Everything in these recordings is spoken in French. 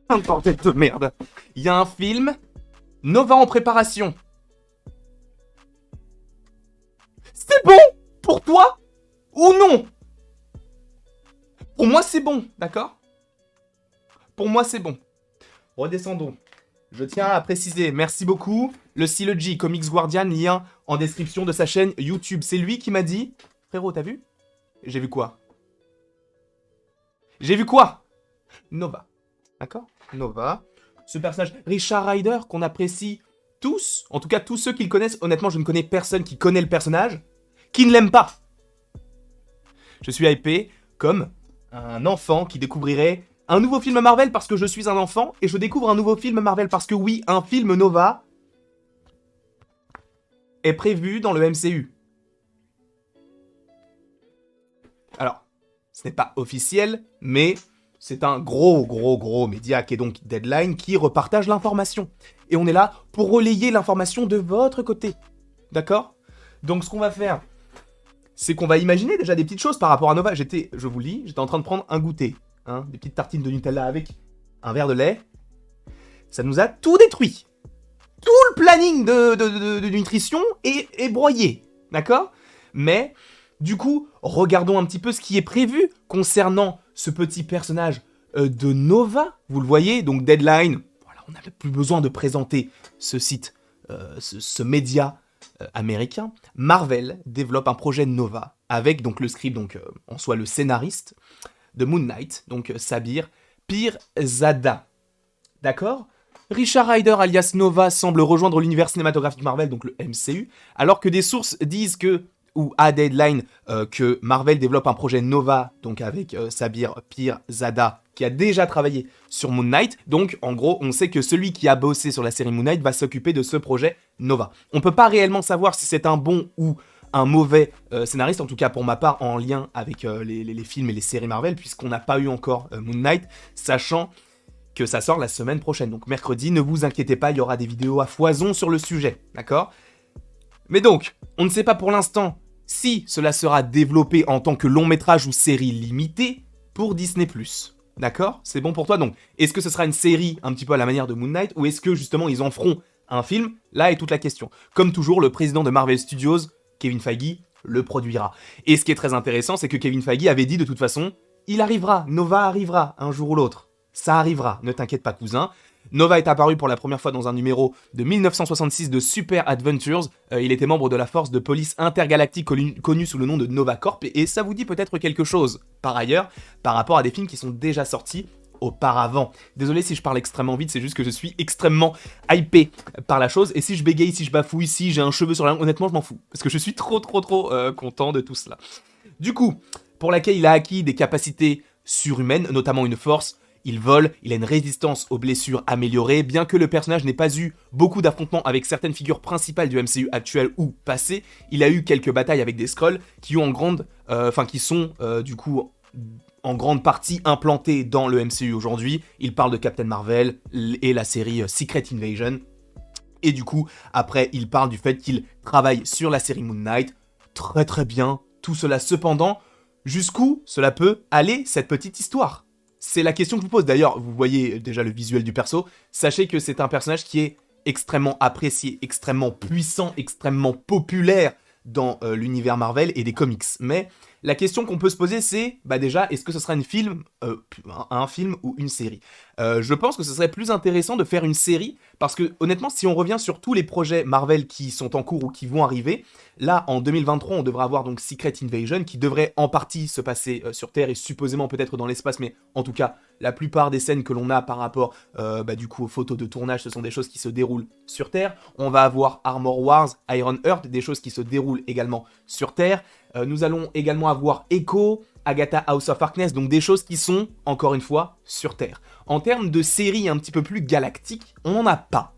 Un bordel de merde. Il y a un film, Nova en préparation. C'est bon pour toi ou non? Pour moi, c'est bon, d'accord? Pour moi, c'est bon. Redescendons. Je tiens à préciser, merci beaucoup, le Sylogy Comics Guardian, lien en description de sa chaîne YouTube. C'est lui qui m'a dit... Frérot, t'as vu? J'ai vu quoi? J'ai vu quoi? Nova. D'accord? Nova. Ce personnage, Richard Rider, qu'on apprécie tous, en tout cas tous ceux qui le connaissent. Honnêtement, je ne connais personne qui connaît le personnage, qui ne l'aime pas. Je suis hypé comme un enfant qui découvrirait un nouveau film Marvel parce que je suis un enfant et je découvre un nouveau film Marvel parce que oui, un film Nova est prévu dans le MCU. Alors, ce n'est pas officiel, mais c'est un gros média qui est donc Deadline qui repartage l'information. Et on est là pour relayer l'information de votre côté. D'accord? Donc ce qu'on va faire, c'est qu'on va imaginer déjà des petites choses par rapport à Nova. Je vous le dis, j'étais en train de prendre un goûter. Hein, des petites tartines de Nutella avec un verre de lait. Ça nous a tout détruit. Tout le planning de nutrition est broyé. D'accord? Mais, du coup, regardons un petit peu ce qui est prévu concernant ce petit personnage de Nova. Vous le voyez, donc Deadline. Voilà, on n'avait plus besoin de présenter ce site, ce média américain. Marvel développe un projet Nova avec donc le script, donc en soi le scénariste de Moon Knight, donc Sabir Pirzada. D'accord? Richard Rider alias Nova semble rejoindre l'univers cinématographique Marvel, donc le MCU, alors que des sources disent que, ou à Deadline, que Marvel développe un projet Nova, donc avec Sabir Pirzada, qui a déjà travaillé sur Moon Knight. Donc, en gros, on sait que celui qui a bossé sur la série Moon Knight va s'occuper de ce projet Nova. On peut pas réellement savoir si c'est un bon ou un mauvais scénariste, en tout cas pour ma part, en lien avec les films et les séries Marvel, puisqu'on n'a pas eu encore Moon Knight, sachant que ça sort la semaine prochaine. Donc mercredi, ne vous inquiétez pas, il y aura des vidéos à foison sur le sujet, d'accord? Mais donc, on ne sait pas pour l'instant si cela sera développé en tant que long métrage ou série limitée pour Disney+. D'accord? C'est bon pour toi? Donc, est-ce que ce sera une série un petit peu à la manière de Moon Knight, ou est-ce que justement ils en feront un film? Là est toute la question. Comme toujours, le président de Marvel Studios, Kevin Feige, le produira. Et ce qui est très intéressant, c'est que Kevin Feige avait dit de toute façon, il arrivera, Nova arrivera un jour ou l'autre. Ça arrivera, ne t'inquiète pas cousin. Nova est apparu pour la première fois dans un numéro de 1966 de Super Adventures. Il était membre de la force de police intergalactique connue sous le nom de Nova Corp. Et ça vous dit peut-être quelque chose, par ailleurs, par rapport à des films qui sont déjà sortis auparavant. Désolé si je parle extrêmement vite, c'est juste que je suis extrêmement hypé par la chose. Et si je bégaye, si je bafouille, si j'ai un cheveu sur la langue, honnêtement, je m'en fous. Parce que je suis trop content de tout cela. Du coup, pour laquelle il a acquis des capacités surhumaines, notamment une force. Il vole, il a une résistance aux blessures améliorée, bien que le personnage n'ait pas eu beaucoup d'affrontements avec certaines figures principales du MCU actuel ou passé, il a eu quelques batailles avec des Skrulls qui ont qui sont du coup en grande partie implantés dans le MCU aujourd'hui. Il parle de Captain Marvel et la série Secret Invasion. Et du coup, après, il parle du fait qu'il travaille sur la série Moon Knight. Très bien, tout cela cependant, jusqu'où cela peut aller cette petite histoire? C'est la question que je vous pose. D'ailleurs, vous voyez déjà le visuel du perso. Sachez que c'est un personnage qui est extrêmement apprécié, extrêmement puissant, extrêmement populaire dans l'univers Marvel et des comics. Mais la question qu'on peut se poser, c'est, déjà, est-ce que ce sera un film ou une série? Je pense que ce serait plus intéressant de faire une série, parce que honnêtement, si on revient sur tous les projets Marvel qui sont en cours ou qui vont arriver, là, en 2023, on devra avoir donc Secret Invasion, qui devrait en partie se passer sur Terre et supposément peut-être dans l'espace, mais en tout cas, la plupart des scènes que l'on a par rapport du coup aux photos de tournage, ce sont des choses qui se déroulent sur Terre. On va avoir Armor Wars, Iron Heart, des choses qui se déroulent également sur Terre. Nous allons également avoir Echo, Agatha House of Harkness, donc des choses qui sont, encore une fois, sur Terre. En termes de séries un petit peu plus galactiques, on n'en a pas.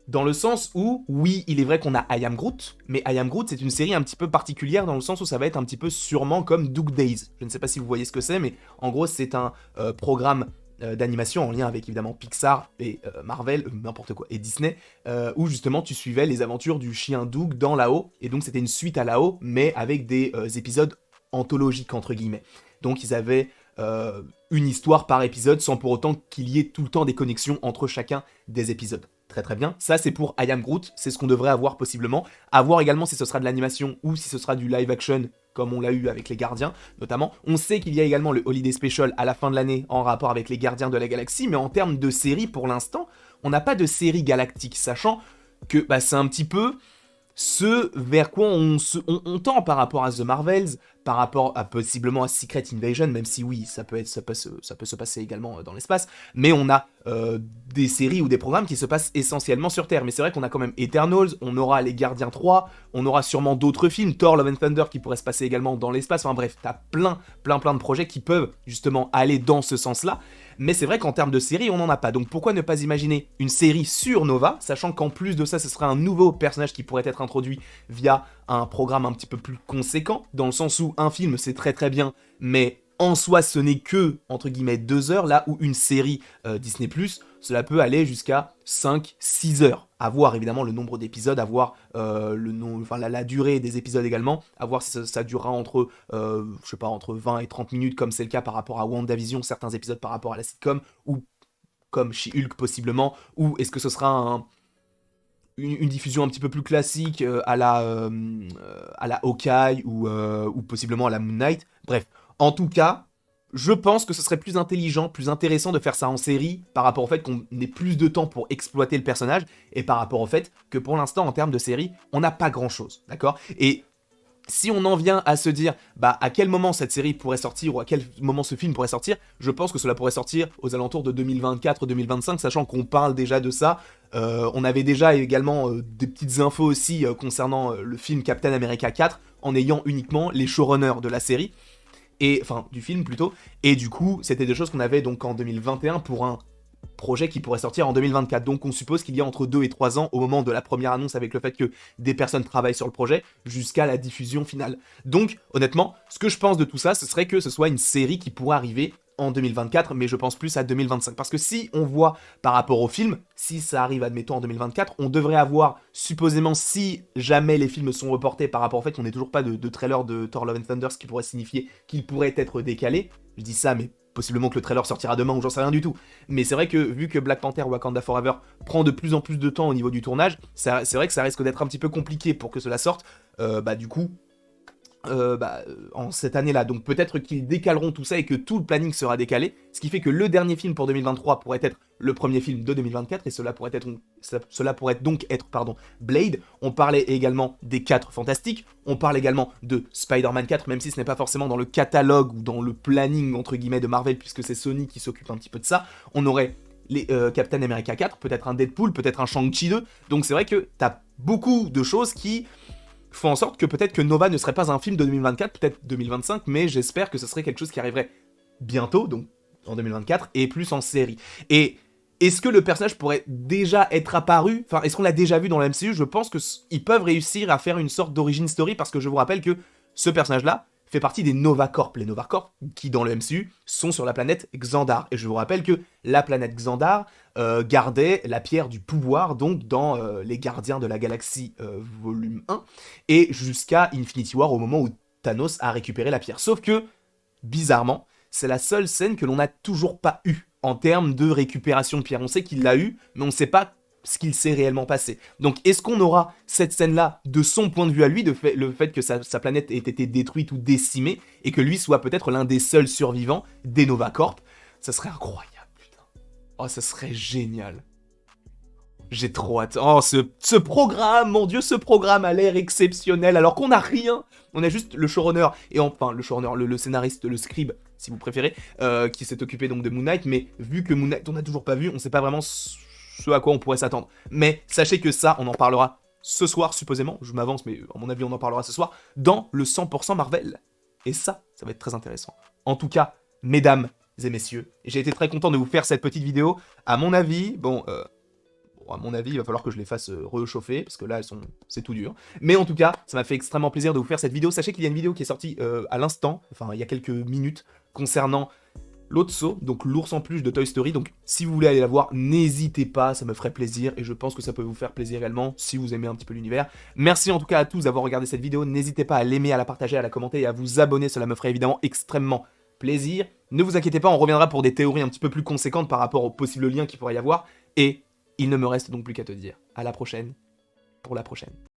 Dans le sens où, oui, il est vrai qu'on a I Am Groot, mais I Am Groot, c'est une série un petit peu particulière dans le sens où ça va être un petit peu sûrement comme Doug Days. Je ne sais pas si vous voyez ce que c'est, mais en gros, c'est un programme d'animation en lien avec évidemment Pixar et Marvel, n'importe quoi, et Disney, où justement tu suivais les aventures du chien Doug dans Lao, et donc c'était une suite à Lao, mais avec des épisodes anthologiques entre guillemets. Donc ils avaient une histoire par épisode sans pour autant qu'il y ait tout le temps des connexions entre chacun des épisodes. Très très bien. Ça c'est pour I Am Groot, c'est ce qu'on devrait avoir possiblement. À voir également si ce sera de l'animation ou si ce sera du live action comme on l'a eu avec les Gardiens notamment. On sait qu'il y a également le Holiday Special à la fin de l'année en rapport avec les Gardiens de la Galaxie, mais en termes de série pour l'instant, on n'a pas de série galactique, sachant que bah, c'est un petit peu ce vers quoi on tend par rapport à The Marvels, par rapport à possiblement à Secret Invasion, même si oui, ça peut se passer également dans l'espace, mais on a des séries ou des programmes qui se passent essentiellement sur Terre. Mais c'est vrai qu'on a quand même Eternals, on aura les Gardiens 3, on aura sûrement d'autres films, Thor Love and Thunder qui pourrait se passer également dans l'espace, enfin bref, t'as plein de projets qui peuvent justement aller dans ce sens-là. Mais c'est vrai qu'en termes de série, on n'en a pas. Donc pourquoi ne pas imaginer une série sur Nova, sachant qu'en plus de ça, ce serait un nouveau personnage qui pourrait être introduit via un programme un petit peu plus conséquent, dans le sens où un film c'est très très bien, mais en soi ce n'est que, entre guillemets, 2 heures, là où une série Disney+, cela peut aller jusqu'à 5-6 heures. À voir évidemment le nombre d'épisodes, à voir la durée des épisodes également, à voir si ça durera entre 20 et 30 minutes, comme c'est le cas par rapport à WandaVision, certains épisodes par rapport à la sitcom, ou comme She-Hulk possiblement, ou est-ce que ce sera une diffusion un petit peu plus classique à la Hawkeye ou possiblement à la Moon Knight. Bref, en tout cas, je pense que ce serait plus intelligent, plus intéressant de faire ça en série par rapport au fait qu'on ait plus de temps pour exploiter le personnage et par rapport au fait que pour l'instant, en termes de série, on n'a pas grand-chose, d'accord ? Et si on en vient à se dire, bah, à quel moment cette série pourrait sortir ou à quel moment ce film pourrait sortir, je pense que cela pourrait sortir aux alentours de 2024-2025, sachant qu'on parle déjà de ça. On avait déjà également des petites infos aussi concernant le film Captain America 4, en ayant uniquement les showrunners de la série, enfin du film plutôt, et du coup c'était des choses qu'on avait donc en 2021 pour un projet qui pourrait sortir en 2024. Donc on suppose qu'il y a entre 2 et 3 ans au moment de la première annonce avec le fait que des personnes travaillent sur le projet jusqu'à la diffusion finale. Donc honnêtement, ce que je pense de tout ça, ce serait que ce soit une série qui pourrait arriver en 2024, mais je pense plus à 2025. Parce que si on voit par rapport au film, si ça arrive admettons en 2024, on devrait avoir supposément, si jamais les films sont reportés par rapport au fait qu'on n'ait toujours pas de trailer de Thor Love and Thunder, ce qui pourrait signifier qu'il pourrait être décalé. Je dis ça, mais possiblement que le trailer sortira demain ou j'en sais rien du tout. Mais c'est vrai que vu que Black Panther Wakanda Forever prend de plus en plus de temps au niveau du tournage, c'est vrai que ça risque d'être un petit peu compliqué pour que cela sorte. Du coup, en cette année-là. Donc peut-être qu'ils décaleront tout ça et que tout le planning sera décalé, ce qui fait que le dernier film pour 2023 pourrait être le premier film de 2024 et cela pourrait donc être Blade. On parlait également des 4 Fantastiques, on parle également de Spider-Man 4, même si ce n'est pas forcément dans le catalogue ou dans le planning entre guillemets de Marvel puisque c'est Sony qui s'occupe un petit peu de ça. On aurait les Captain America 4, peut-être un Deadpool, peut-être un Shang-Chi 2. Donc c'est vrai que t'as beaucoup de choses qui font en sorte que peut-être que Nova ne serait pas un film de 2024, peut-être 2025, mais j'espère que ce serait quelque chose qui arriverait bientôt, donc en 2024, et plus en série. Et est-ce que le personnage pourrait déjà être apparu ? Enfin, est-ce qu'on l'a déjà vu dans la MCU ? Je pense qu'ils peuvent réussir à faire une sorte d'origin story, parce que je vous rappelle que ce personnage-là fait partie des Nova Corps. Les Nova Corps, qui dans le MCU, sont sur la planète Xandar. Et je vous rappelle que la planète Xandar gardait la pierre du pouvoir, donc dans les Gardiens de la Galaxie volume 1, et jusqu'à Infinity War, au moment où Thanos a récupéré la pierre. Sauf que, bizarrement, c'est la seule scène que l'on n'a toujours pas eue en termes de récupération de pierre. On sait qu'il l'a eu, mais on ne sait pas ce qu'il s'est réellement passé. Donc est-ce qu'on aura cette scène-là de son point de vue à lui, le fait que sa planète ait été détruite ou décimée, et que lui soit peut-être l'un des seuls survivants des Nova Corp ? Ça serait incroyable, putain. Oh, ça serait génial. J'ai trop hâte. Oh, ce programme, mon dieu, ce programme a l'air exceptionnel, alors qu'on n'a rien. On a juste le showrunner, et enfin, le showrunner, le scénariste, le scribe, si vous préférez, qui s'est occupé donc de Moon Knight, mais vu que Moon Knight, on n'a toujours pas vu, on sait pas vraiment ce à quoi on pourrait s'attendre. Mais sachez que ça, on en parlera ce soir, supposément, je m'avance, mais à mon avis, on en parlera ce soir, dans le 100% Marvel. Et ça va être très intéressant. En tout cas, mesdames et messieurs, j'ai été très content de vous faire cette petite vidéo. À mon avis, à mon avis, il va falloir que je les fasse réchauffer, parce que là, c'est tout dur. Mais en tout cas, ça m'a fait extrêmement plaisir de vous faire cette vidéo. Sachez qu'il y a une vidéo qui est sortie à l'instant, enfin, il y a quelques minutes, concernant Lotso, donc l'ours en peluche de Toy Story. Donc si vous voulez aller la voir, n'hésitez pas, ça me ferait plaisir, et je pense que ça peut vous faire plaisir également, si vous aimez un petit peu l'univers. Merci en tout cas à tous d'avoir regardé cette vidéo, n'hésitez pas à l'aimer, à la partager, à la commenter et à vous abonner, cela me ferait évidemment extrêmement plaisir. Ne vous inquiétez pas, on reviendra pour des théories un petit peu plus conséquentes par rapport aux possibles liens qu'il pourrait y avoir. Et il ne me reste donc plus qu'à te dire à la prochaine pour la prochaine.